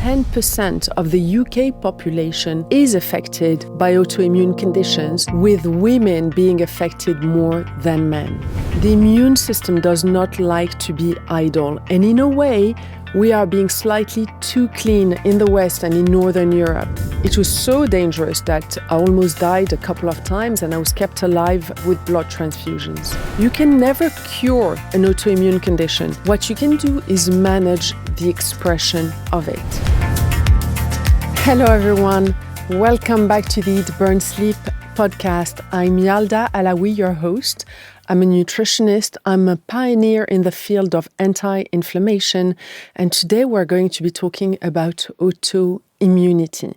10% of the UK population is affected by autoimmune conditions, with women being affected more than men. The immune system does not like to be idle, and in a way, we are being slightly too clean in the West and in Northern Europe. It was so dangerous that I almost died a couple of times and I was kept alive with blood transfusions. You can never cure an autoimmune condition. What you can do is manage the expression of it. Hello everyone, welcome back to the Eat, Burn, Sleep podcast. I'm Yalda Alaoui, your host. I'm a nutritionist. I'm a pioneer in the field of anti-inflammation, and today we're going to be talking about autoimmunity.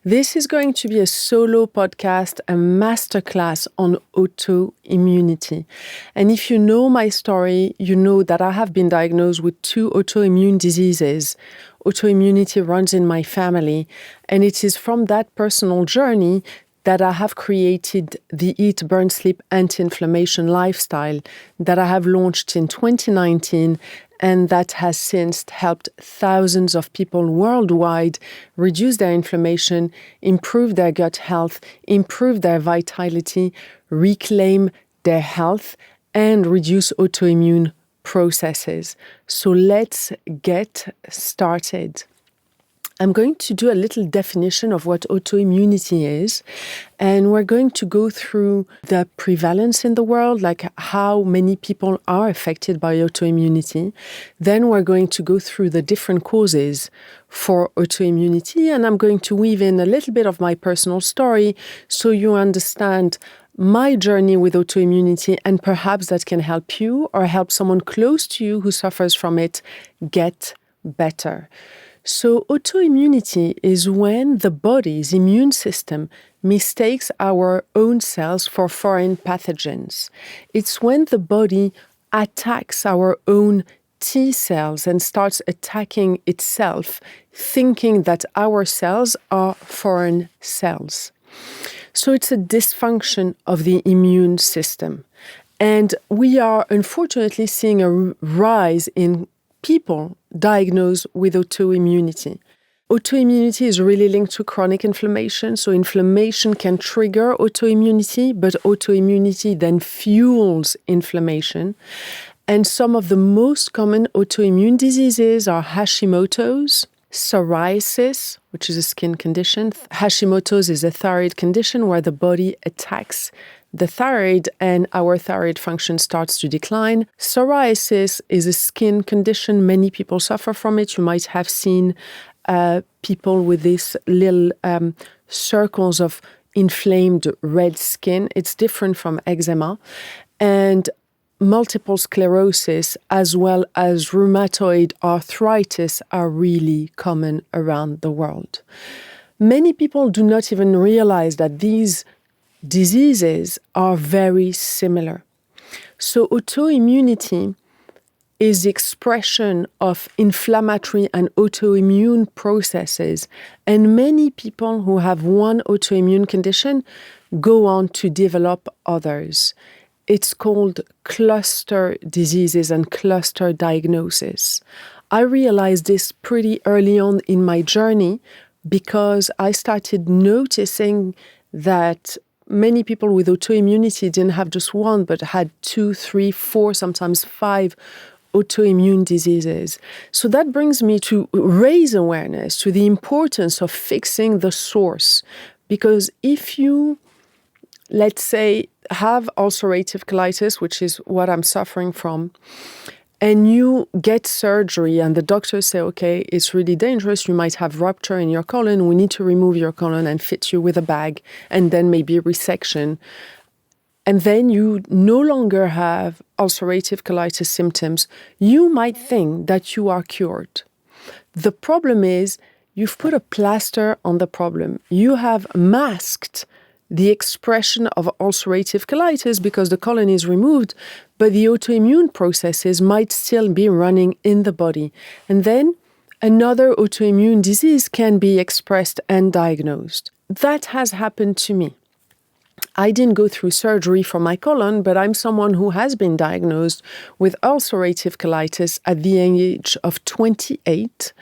This is going to be a solo podcast, a masterclass on autoimmunity. And if you know my story, you know that I have been diagnosed with 2 autoimmune diseases. Autoimmunity runs in my family, and it is from that personal journey that I have created the Eat, Burn, Sleep anti-inflammation lifestyle that I have launched in 2019 and that has since helped thousands of people worldwide reduce their inflammation, improve their gut health, improve their vitality, reclaim their health, and reduce autoimmune processes. So let's get started. I'm going to do a little definition of what autoimmunity is, and we're going to go through the prevalence in the world, like how many people are affected by autoimmunity. Then we're going to go through the different causes for autoimmunity, and I'm going to weave in a little bit of my personal story so you understand my journey with autoimmunity, and perhaps that can help you or help someone close to you who suffers from it get better. So autoimmunity is when the body's immune system mistakes our own cells for foreign pathogens. It's when the body attacks our own T cells and starts attacking itself, thinking that our cells are foreign cells. So it's a dysfunction of the immune system. And we are unfortunately seeing a rise in people diagnosed with autoimmunity. Autoimmunity is really linked to chronic inflammation. So inflammation can trigger autoimmunity, but autoimmunity then fuels inflammation. And some of the most common autoimmune diseases are Hashimoto's, psoriasis, which is a skin condition. Hashimoto's is a thyroid condition where the body attacks the thyroid and our thyroid function starts to decline. Psoriasis is a skin condition. Many people suffer from it. You might have seen people with these little circles of inflamed red skin. It's different from eczema. And multiple sclerosis as well as rheumatoid arthritis are really common around the world. Many people do not even realize that these diseases are very similar. So autoimmunity is the expression of inflammatory and autoimmune processes, and many people who have one autoimmune condition go on to develop others. It's called cluster diseases and cluster diagnosis. I realized this pretty early on in my journey because I started noticing that many people with autoimmunity didn't have just one, but had 2, 3, 4, sometimes 5 autoimmune diseases. So that brings me to raise awareness to the importance of fixing the source. Because if you, let's say, have ulcerative colitis, which is what I'm suffering from, and you get surgery and the doctors say, okay, it's really dangerous, you might have rupture in your colon, we need to remove your colon and fit you with a bag, and then maybe resection. And then you no longer have ulcerative colitis symptoms. You might think that you are cured. The problem is you've put a plaster on the problem. You have masked the expression of ulcerative colitis because the colon is removed, but the autoimmune processes might still be running in the body. And then another autoimmune disease can be expressed and diagnosed. That has happened to me. I didn't go through surgery for my colon, but I'm someone who has been diagnosed with ulcerative colitis at the age of 28.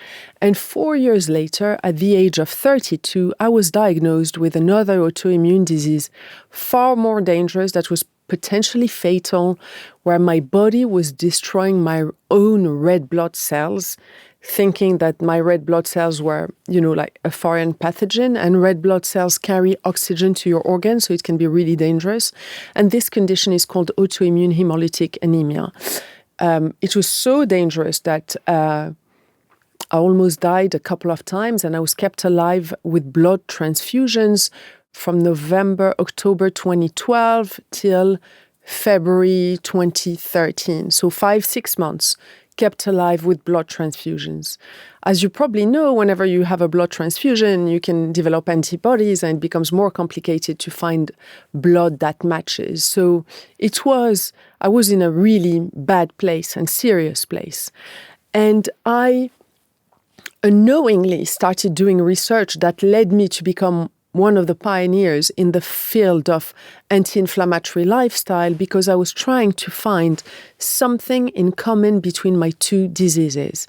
And 4 years later, at the age of 32, I was diagnosed with another autoimmune disease, far more dangerous, that was potentially fatal, where my body was destroying my own red blood cells, thinking that my red blood cells were, like a foreign pathogen, and red blood cells carry oxygen to your organs, so it can be really dangerous. And this condition is called Autoimmune Hemolytic Anemia. It was so dangerous that I almost died a couple of times, and I was kept alive with blood transfusions from October 2012 till February 2013. So 5-6 months kept alive with blood transfusions. As you probably know, whenever you have a blood transfusion, you can develop antibodies, and it becomes more complicated to find blood that matches. So I was in a really bad place and serious place. And I unknowingly started doing research that led me to become one of the pioneers in the field of anti-inflammatory lifestyle, because I was trying to find something in common between my two diseases.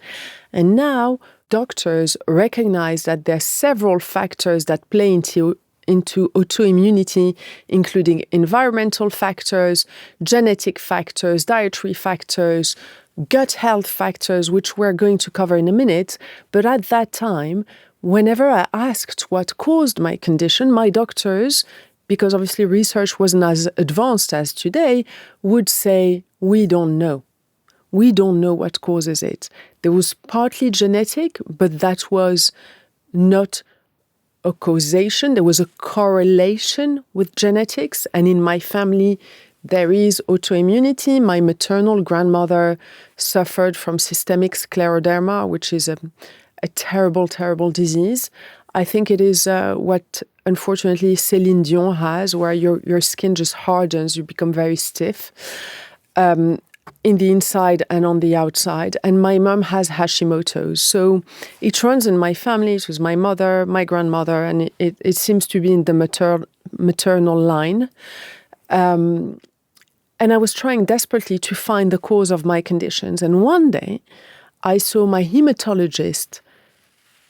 And now doctors recognize that there are several factors that play into autoimmunity, including environmental factors, genetic factors, dietary factors, gut health factors, which we're going to cover in a minute. But at that time, whenever I asked what caused my condition, my doctors, because obviously research wasn't as advanced as today, would say, we don't know. We don't know what causes it. There was partly genetic, but that was not a causation. There was a correlation with genetics. And in my family, there is autoimmunity. My maternal grandmother suffered from systemic scleroderma, which is a terrible, terrible disease. I think it is what, unfortunately, Céline Dion has, where your skin just hardens, you become very stiff in the inside and on the outside. And my mom has Hashimoto's. So it runs in my family. It was my mother, my grandmother, and it seems to be in the maternal line. And I was trying desperately to find the cause of my conditions. And one day, I saw my hematologist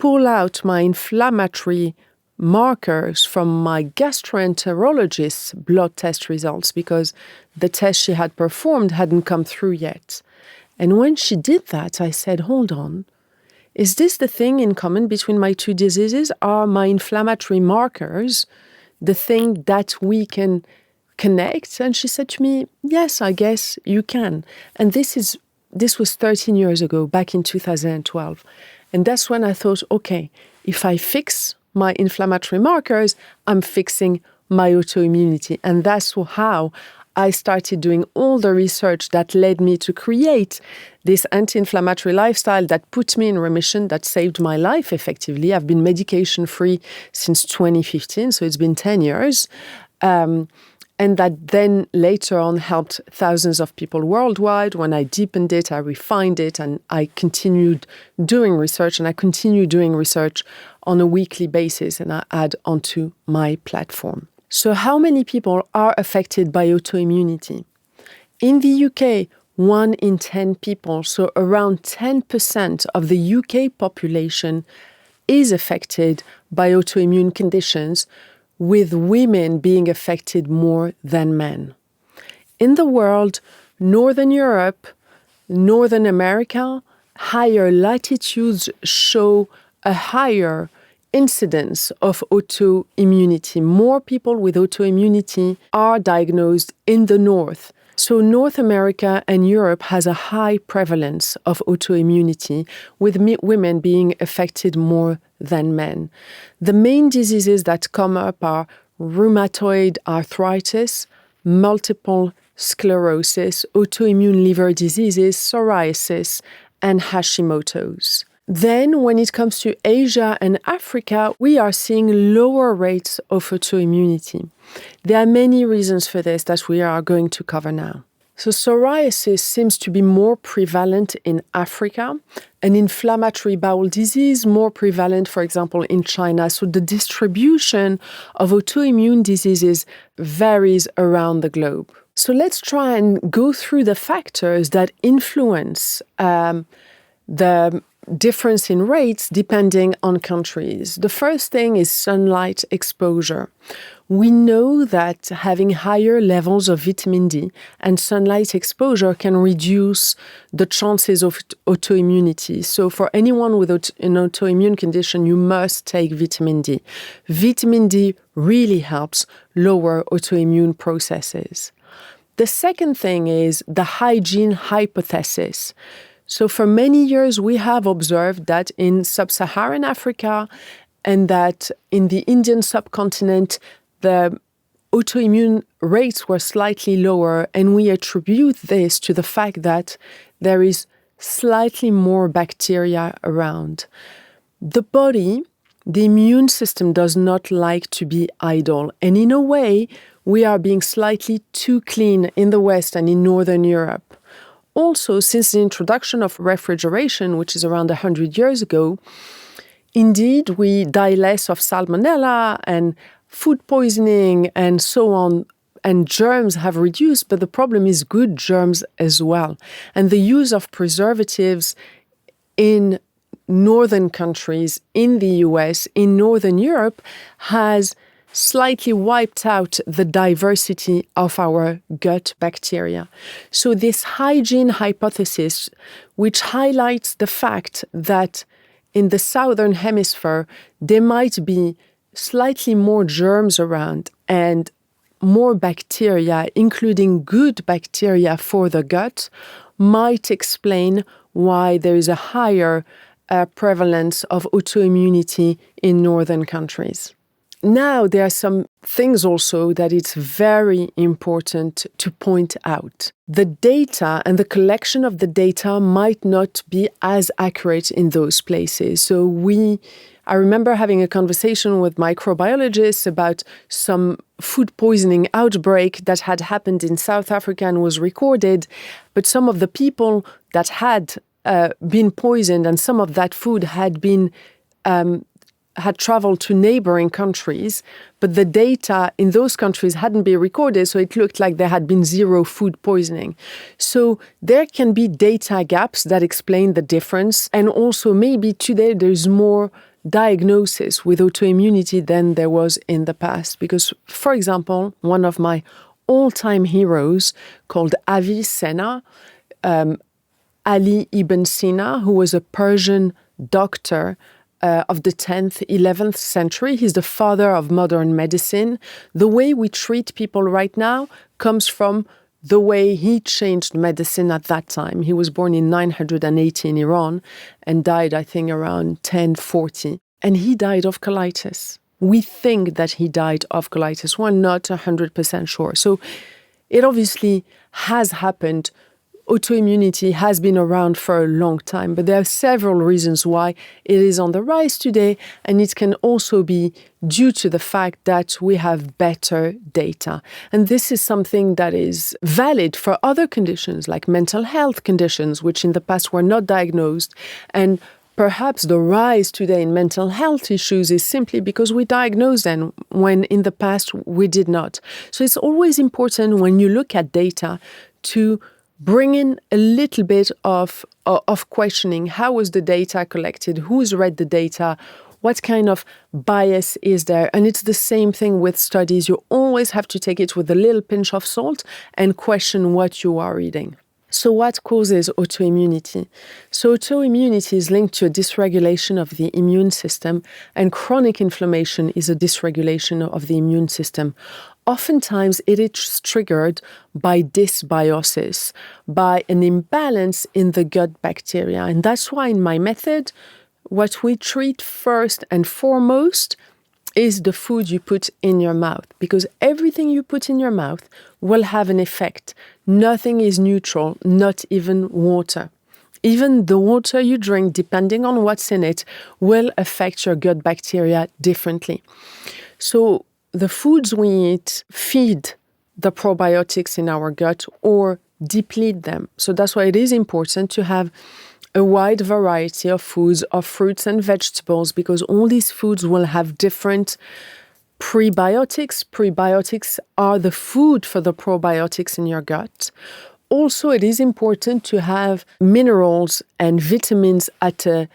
pull out my inflammatory markers from my gastroenterologist's blood test results, because the test she had performed hadn't come through yet. And when she did that, I said, hold on, is this the thing in common between my two diseases? Are my inflammatory markers the thing that we can connect? And she said to me, yes, I guess you can. And this was 13 years ago, back in 2012. And that's when I thought, okay, if I fix my inflammatory markers, I'm fixing my autoimmunity. And that's how I started doing all the research that led me to create this anti-inflammatory lifestyle that put me in remission, that saved my life effectively. I've been medication-free since 2015, so it's been 10 years. And that then later on helped thousands of people worldwide. When I deepened it, I refined it, and I continued doing research, and I continue doing research on a weekly basis, and I add onto my platform. So how many people are affected by autoimmunity? In the UK, 1 in 10 people, so around 10% of the UK population, is affected by autoimmune conditions, with women being affected more than men. In the world, Northern Europe, Northern America, higher latitudes show a higher incidence of autoimmunity. More people with autoimmunity are diagnosed in the north. So North America and Europe has a high prevalence of autoimmunity, with women being affected more than men. The main diseases that come up are rheumatoid arthritis, multiple sclerosis, autoimmune liver diseases, psoriasis, and Hashimoto's. Then, when it comes to Asia and Africa, we are seeing lower rates of autoimmunity. There are many reasons for this that we are going to cover now. So psoriasis seems to be more prevalent in Africa, and inflammatory bowel disease more prevalent, for example, in China. So the distribution of autoimmune diseases varies around the globe. So let's try and go through the factors that influence the difference in rates depending on countries. The first thing is sunlight exposure. We know that having higher levels of vitamin D and sunlight exposure can reduce the chances of autoimmunity. So for anyone with an autoimmune condition, you must take vitamin D. Vitamin D really helps lower autoimmune processes. The second thing is the hygiene hypothesis. So for many years, we have observed that in sub-Saharan Africa and that in the Indian subcontinent, the autoimmune rates were slightly lower, and we attribute this to the fact that there is slightly more bacteria around. The body, the immune system, does not like to be idle, and in a way, we are being slightly too clean in the West and in Northern Europe. Also, since the introduction of refrigeration, which is around 100 years ago, indeed, we die less of salmonella and food poisoning and so on, and germs have reduced, but the problem is good germs as well. And the use of preservatives in northern countries, in the US, in Northern Europe, has slightly wiped out the diversity of our gut bacteria. So this hygiene hypothesis, which highlights the fact that in the southern hemisphere, there might be slightly more germs around and more bacteria, including good bacteria for the gut, might explain why there is a higher prevalence of autoimmunity in northern countries. Now, there are some things also that it's very important to point out. The data and the collection of the data might not be as accurate in those places. So I remember having a conversation with microbiologists about some food poisoning outbreak that had happened in South Africa and was recorded, but some of the people that had been poisoned and some of that food had traveled to neighboring countries, but the data in those countries hadn't been recorded, so it looked like there had been zero food poisoning. So there can be data gaps that explain the difference, and also maybe today there's more diagnosis with autoimmunity than there was in the past. Because, for example, one of my all-time heroes called Avicenna, Ali ibn Sina, who was a Persian doctor of the 10th, 11th century. He's the father of modern medicine. The way we treat people right now comes from the way he changed medicine at that time. He was born in 980 in Iran and died, I think, around 1040. And he died of colitis. We think that he died of colitis. We're not 100% sure. So it obviously has happened. Autoimmunity has been around for a long time, but there are several reasons why it is on the rise today, and it can also be due to the fact that we have better data. And this is something that is valid for other conditions, like mental health conditions, which in the past were not diagnosed. And perhaps the rise today in mental health issues is simply because we diagnose them when in the past we did not. So it's always important when you look at data to bring in a little bit of questioning. How was the data collected? Who's read the data? What kind of bias is there? And it's the same thing with studies. You always have to take it with a little pinch of salt and question what you are reading. So what causes autoimmunity? So autoimmunity is linked to a dysregulation of the immune system, and chronic inflammation is a dysregulation of the immune system. Oftentimes, it is triggered by dysbiosis, by an imbalance in the gut bacteria. And that's why in my method, what we treat first and foremost is the food you put in your mouth, because everything you put in your mouth will have an effect. Nothing is neutral, not even water. Even the water you drink, depending on what's in it, will affect your gut bacteria differently. So the foods we eat feed the probiotics in our gut or deplete them. So that's why it is important to have a wide variety of foods, of fruits and vegetables, because all these foods will have different prebiotics. Prebiotics are the food for the probiotics in your gut. Also, it is important to have minerals and vitamins at a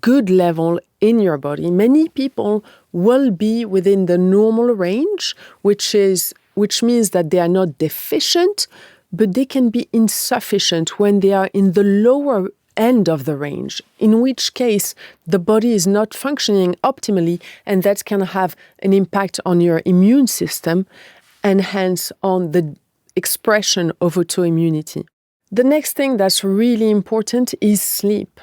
good level in your body. Many people will be within the normal range, which means that they are not deficient, but they can be insufficient when they are in the lower end of the range, in which case the body is not functioning optimally, and that can have an impact on your immune system and hence on the expression of autoimmunity. The next thing that's really important is sleep.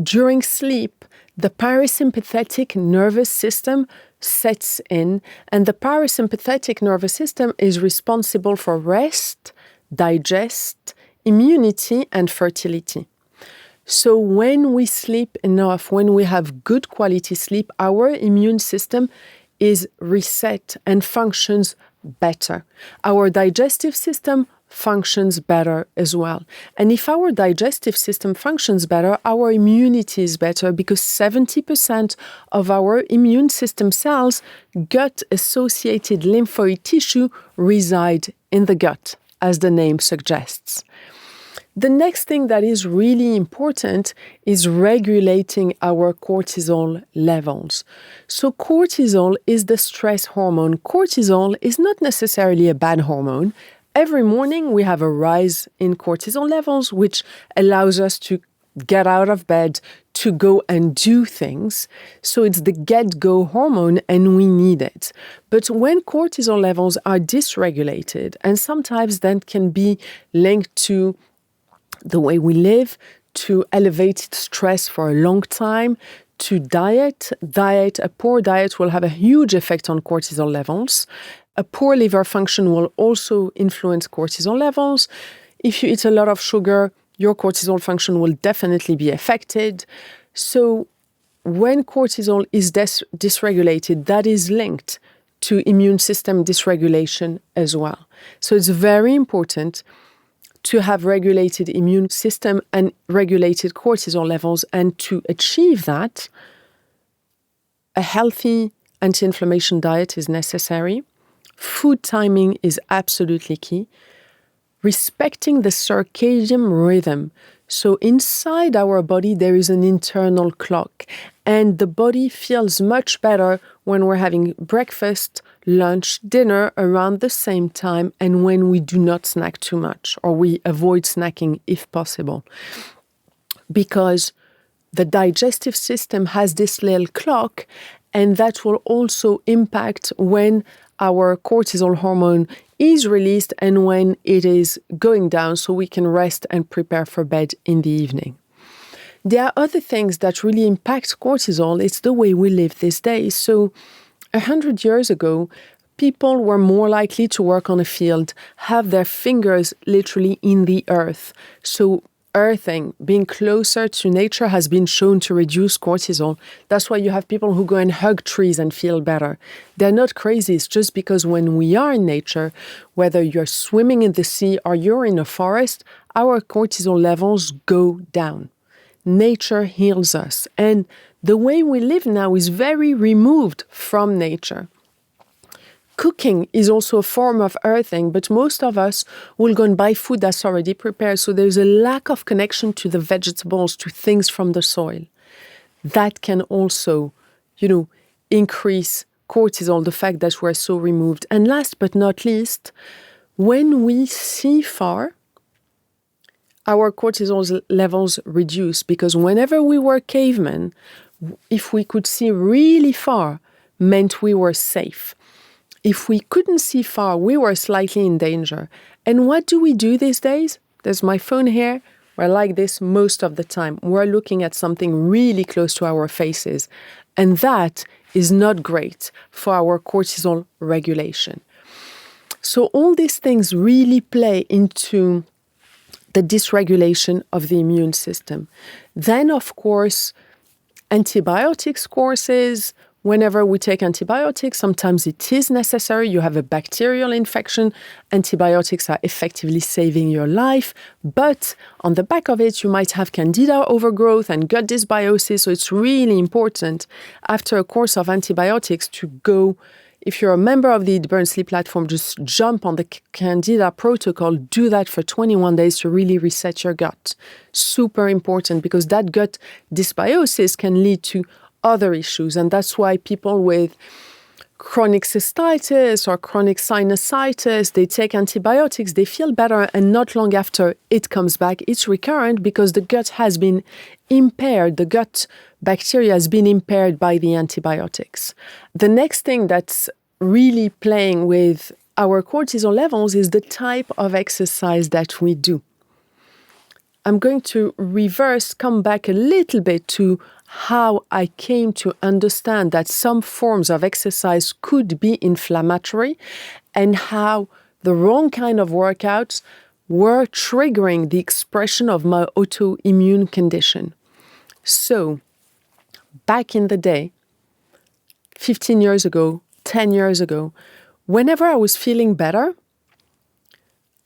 During sleep, the parasympathetic nervous system sets in, and the parasympathetic nervous system is responsible for rest, digest, immunity, and fertility. So when we sleep enough, when we have good quality sleep, our immune system is reset and functions better. Our digestive system functions better as well. And if our digestive system functions better, our immunity is better, because 70% of our immune system cells, gut-associated lymphoid tissue, reside in the gut, as the name suggests. The next thing that is really important is regulating our cortisol levels. So cortisol is the stress hormone. Cortisol is not necessarily a bad hormone. Every morning we have a rise in cortisol levels, which allows us to get out of bed, to go and do things. So it's the get-go hormone, and we need it. But when cortisol levels are dysregulated, and sometimes that can be linked to the way we live, to elevated stress for a long time, to diet. A poor diet will have a huge effect on cortisol levels. A poor liver function will also influence cortisol levels. If you eat a lot of sugar, your cortisol function will definitely be affected. So when cortisol is dysregulated, that is linked to immune system dysregulation as well. So it's very important to have regulated immune system and regulated cortisol levels. And to achieve that, a healthy anti-inflammation diet is necessary. Food timing is absolutely key. Respecting the circadian rhythm. So inside our body, there is an internal clock, and the body feels much better when we're having breakfast, lunch, dinner around the same time, and when we do not snack too much, or we avoid snacking if possible. Because the digestive system has this little clock, and that will also impact when our cortisol hormone is released and when it is going down, so we can rest and prepare for bed in the evening. There are other things that really impact cortisol. It's the way we live these days. So 100 years ago, people were more likely to work on a field, have their fingers literally in the earth. So earthing, being closer to nature, has been shown to reduce cortisol. That's why you have people who go and hug trees and feel better. They're not crazy. It's just because when we are in nature, whether you're swimming in the sea or you're in a forest, our cortisol levels go down. Nature heals us. And the way we live now is very removed from nature. Cooking is also a form of earthing, but most of us will go and buy food that's already prepared. So there's a lack of connection to the vegetables, to things from the soil. That can also, increase cortisol, the fact that we're so removed. And last but not least, when we see far, our cortisol levels reduce, because whenever we were cavemen, if we could see really far, meant we were safe. If we couldn't see far, we were slightly in danger. And what do we do these days? There's my phone here. We're like this most of the time. We're looking at something really close to our faces. And that is not great for our cortisol regulation. So all these things really play into the dysregulation of the immune system. Then, of course, antibiotics courses Whenever we take antibiotics, sometimes it is necessary. You have a bacterial infection. Antibiotics are effectively saving your life. But on the back of it, you might have candida overgrowth and gut dysbiosis. So it's really important after a course of antibiotics to go. If you're a member of the Eat Burn Sleep platform, just jump on the Candida protocol. Do that for 21 days to really reset your gut. Super important, because that gut dysbiosis can lead to other issues. And that's why people with chronic cystitis or chronic sinusitis, they take antibiotics, they feel better, and not long after it comes back. It's recurrent because the gut has been impaired. The gut bacteria has been impaired by the antibiotics. The next thing that's really playing with our cortisol levels is the type of exercise that we do. I'm going to come back a little bit to how I came to understand that some forms of exercise could be inflammatory and how the wrong kind of workouts were triggering the expression of my autoimmune condition. So, back in the day, 15 years ago, 10 years ago, whenever I was feeling better,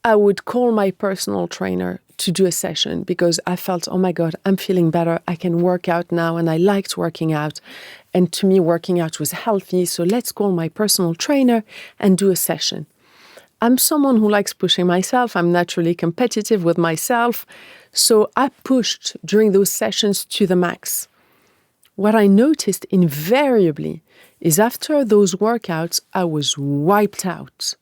I would call my personal trainer to do a session because I felt, oh my God, I'm feeling better. I can work out now, and I liked working out. And to me, working out was healthy. So let's call my personal trainer and do a session. I'm someone who likes pushing myself. I'm naturally competitive with myself. So I pushed during those sessions to the max. What I noticed invariably is after those workouts, I was wiped out.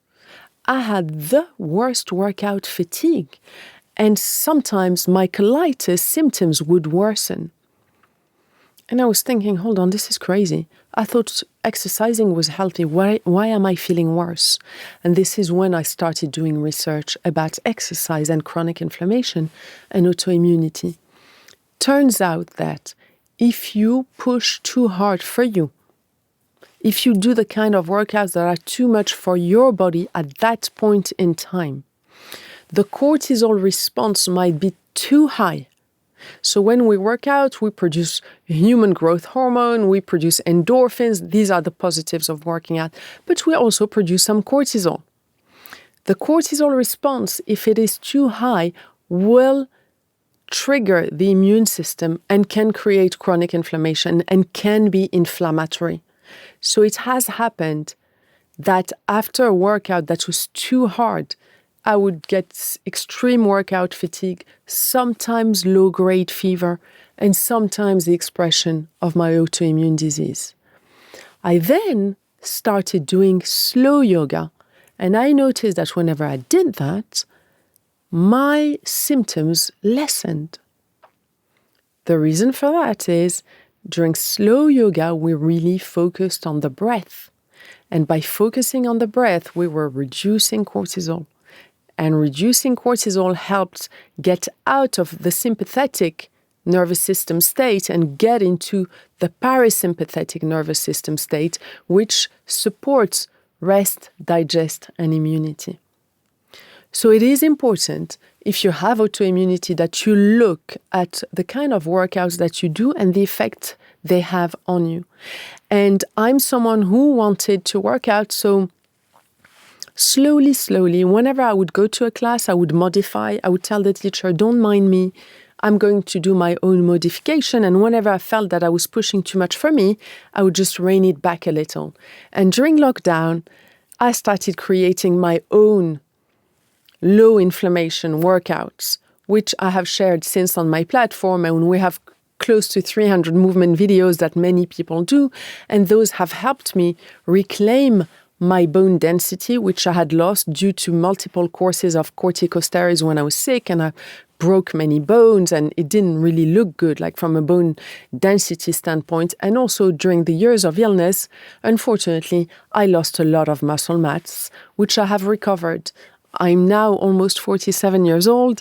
I had the worst workout fatigue. And sometimes my colitis symptoms would worsen. And I was thinking, hold on, this is crazy. I thought exercising was healthy. Why am I feeling worse? And this is when I started doing research about exercise and chronic inflammation and autoimmunity. Turns out that if you push too hard for you, if you do the kind of workouts that are too much for your body at that point in time, the cortisol response might be too high. So when we work out, we produce human growth hormone, we produce endorphins. These are the positives of working out. But we also produce some cortisol. The cortisol response, if it is too high, will trigger the immune system and can create chronic inflammation and can be inflammatory. So it has happened that after a workout that was too hard, I would get extreme workout fatigue, sometimes low-grade fever, and sometimes the expression of my autoimmune disease. I then started doing slow yoga, and I noticed that whenever I did that, my symptoms lessened. The reason for that is during slow yoga, we really focused on the breath. And by focusing on the breath, we were reducing cortisol. And reducing cortisol helped get out of the sympathetic nervous system state and get into the parasympathetic nervous system state, which supports rest, digest, and immunity. So it is important, if you have autoimmunity, that you look at the kind of workouts that you do and the effect they have on you. And I'm someone who wanted to work out, so slowly, whenever I would go to a class, I would modify. I would tell the teacher, don't mind me. I'm going to do my own modification. And whenever I felt that I was pushing too much for me, I would just rein it back a little. And during lockdown, I started creating my own low inflammation workouts, which I have shared since on my platform. And we have close to 300 movement videos that many people do. And those have helped me reclaim my bone density, which I had lost due to multiple courses of corticosteroids when I was sick, and I broke many bones, and it didn't really look good, like from a bone density standpoint. And also during the years of illness, unfortunately, I lost a lot of muscle mass, which I have recovered. I'm now almost 47 years old,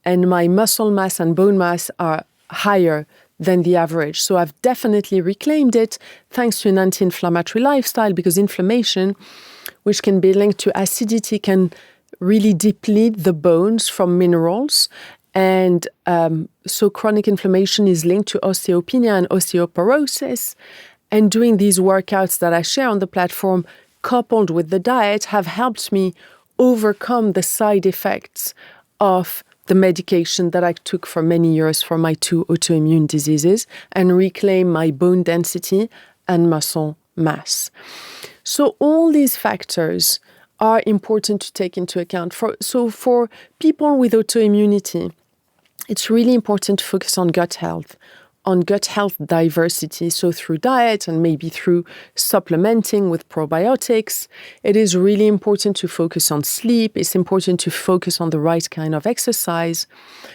and my muscle mass and bone mass are higher than the average. So I've definitely reclaimed it thanks to an anti-inflammatory lifestyle, because inflammation, which can be linked to acidity, can really deplete the bones from minerals. And so chronic inflammation is linked to osteopenia and osteoporosis. And doing these workouts that I share on the platform, coupled with the diet, have helped me overcome the side effects of the medication that I took for many years for my 2 autoimmune diseases and reclaim my bone density and muscle mass. So all these factors are important to take into account. For people with autoimmunity, it's really important to focus on gut health diversity. So through diet and maybe through supplementing with probiotics, it is really important to focus on sleep. It's important to focus on the right kind of exercise.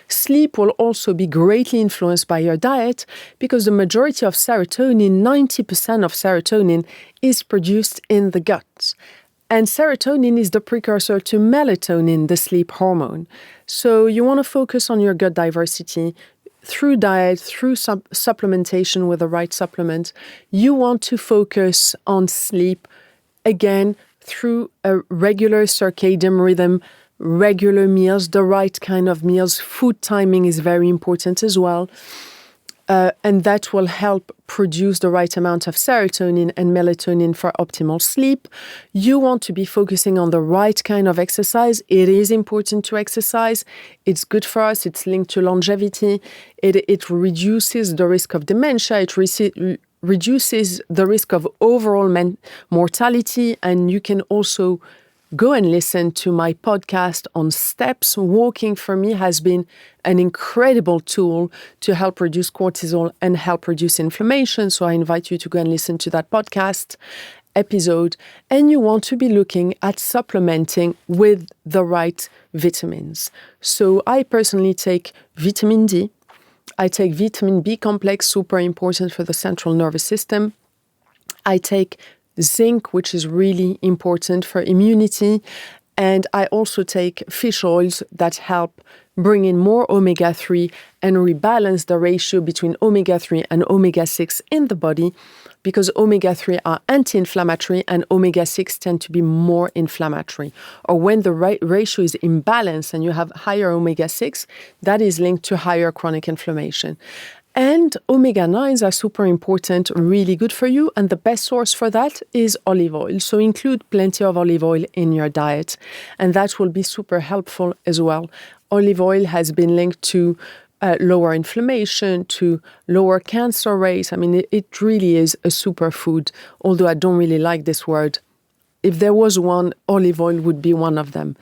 Sleep will also be greatly influenced by your diet because the majority of serotonin, 90% of serotonin, is produced in the gut. And serotonin is the precursor to melatonin, the sleep hormone. So you want to focus on your gut diversity through diet, through supplementation with the right supplement. You want to focus on sleep, again, through a regular circadian rhythm, regular meals, the right kind of meals. Food timing is very important as well. And that will help produce the right amount of serotonin and melatonin for optimal sleep. You want to be focusing on the right kind of exercise. It is important to exercise. It's good for us. It's linked to longevity. It reduces the risk of dementia. It reduces the risk of overall mortality. And you can also go and listen to my podcast on steps. Walking for me has been an incredible tool to help reduce cortisol and help reduce inflammation. So I invite you to go and listen to that podcast episode. And you want to be looking at supplementing with the right vitamins. So I personally take vitamin D. I take vitamin B complex, super important for the central nervous system. I take zinc, which is really important for immunity. And I also take fish oils that help bring in more omega-3 and rebalance the ratio between omega-3 and omega-6 in the body, because omega-3 are anti-inflammatory and omega-6 tend to be more inflammatory. Or when the ratio is imbalanced and you have higher omega-6, that is linked to higher chronic inflammation. And omega-9s are super important, really good for you. And the best source for that is olive oil. So include plenty of olive oil in your diet. And that will be super helpful as well. Olive oil has been linked to lower inflammation, to lower cancer rates. I mean, it really is a superfood, although I don't really like this word. If there was one, olive oil would be one of them.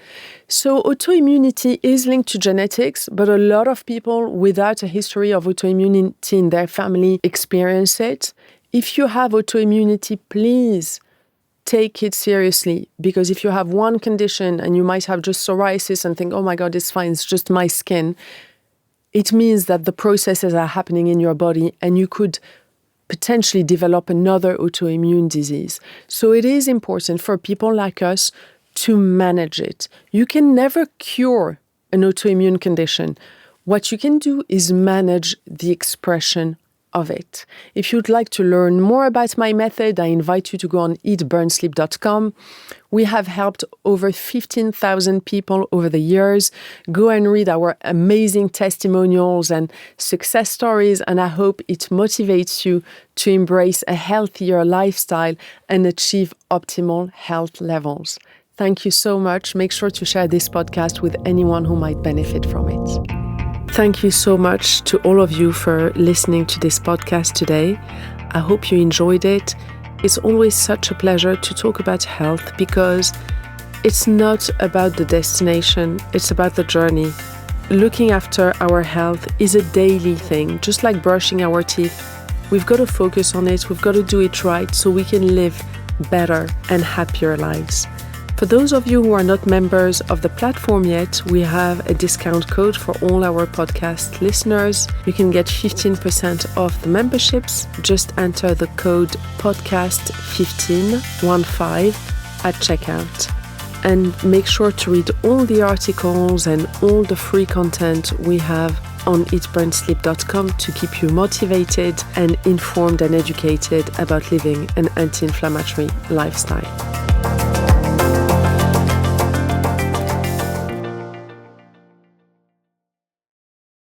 So autoimmunity is linked to genetics, but a lot of people without a history of autoimmunity in their family experience it. If you have autoimmunity, please take it seriously, because if you have one condition and you might have just psoriasis and think, oh my God, it's fine, it's just my skin, it means that the processes are happening in your body and you could potentially develop another autoimmune disease. So it is important for people like us to manage it. You can never cure an autoimmune condition. What you can do is manage the expression of it. If you'd like to learn more about my method, I invite you to go on eatburnsleep.com. We have helped over 15,000 people over the years. Go and read our amazing testimonials and success stories, and I hope it motivates you to embrace a healthier lifestyle and achieve optimal health levels. Thank you so much. Make sure to share this podcast with anyone who might benefit from it. Thank you so much to all of you for listening to this podcast today. I hope you enjoyed it. It's always such a pleasure to talk about health because it's not about the destination, it's about the journey. Looking after our health is a daily thing, just like brushing our teeth. We've got to focus on it, we've got to do it right so we can live better and happier lives. For those of you who are not members of the platform yet, we have a discount code for all our podcast listeners. You can get 15% off the memberships. Just enter the code podcast15 at checkout. And make sure to read all the articles and all the free content we have on eatburnsleep.com to keep you motivated and informed and educated about living an anti-inflammatory lifestyle.